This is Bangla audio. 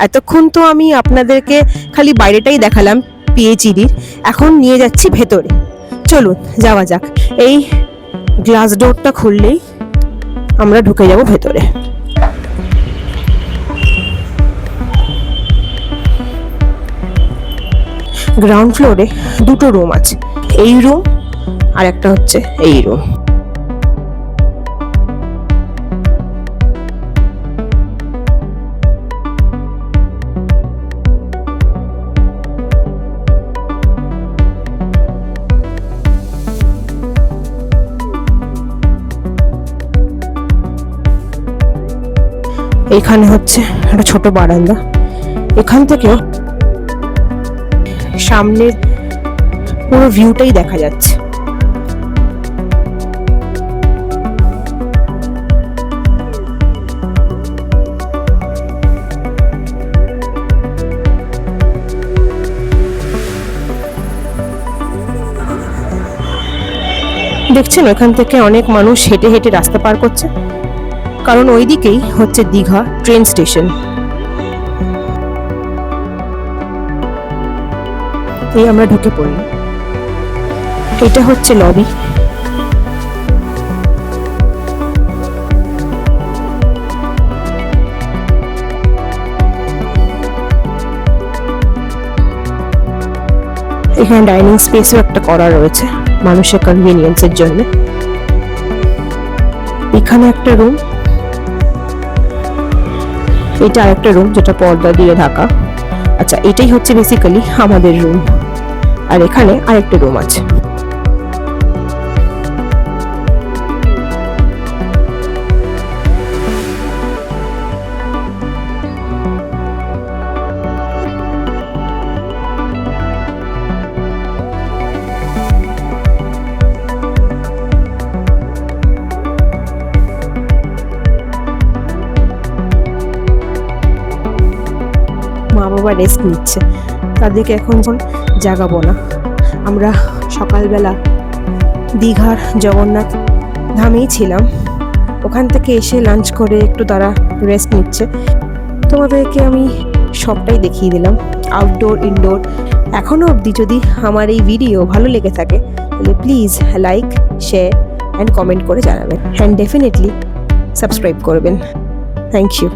এতক্ষণ তো আমি আপনাদেরকে খালি বাইরেটাই দেখালাম পিএইচইডির, এখন নিয়ে যাচ্ছি ভেতরে। চলুন যাওয়া যাক। এই গ্লাস ডোরটা খুললেই আমরা ঢুকে যাব ভেতরে। গ্রাউন্ড ফ্লোরে দুটো রুম আছে, এই রুম আর একটা হচ্ছে এই রুম। এখানে হচ্ছে একটা ছোট বারান্দা, এখান থেকেও সামনের পুরো ভিউটাই দেখা যাচ্ছে। দেখছেন ওখান থেকে অনেক মানুষ হেঁটে হেঁটে রাস্তা পার করছে, কারণ ওই দিকেই হচ্ছে দীঘা ট্রেন স্টেশন। এই আমরা ঢুকে পড়লাম, এটা হচ্ছে লবি। এখানে ডাইনিং স্পেসও একটা করা রয়েছে মানুষের কনভিনিয়েন্সের জন্য। এখানে একটা রুম, এটা আরেকটা রুম যেটা পর্দা দিয়ে ঢাকা। আচ্ছা, এটাই হচ্ছে বেসিক্যালি আমাদের রুম, আর এখানে আরেকটা রুম আছে। মা বাবা রেস্ট নিচ্ছে, তাদেরকে এখন জাগাবো না। আমরা সকালবেলা দীঘার জগন্নাথ ধামেই ছিলাম, ওখান থেকে এসে লাঞ্চ করে একটু তারা রেস্ট নিচ্ছে। তোমাদেরকে আমি সবটাই দেখিয়ে দিলাম, আউটডোর ইনডোর। এখনও অবধি যদি আমার এই ভিডিও ভালো লেগে থাকে তাহলে please like, share and comment করে জানাবেন, অ্যান্ড ডেফিনেটলি সাবস্ক্রাইব করবেন। Thank you.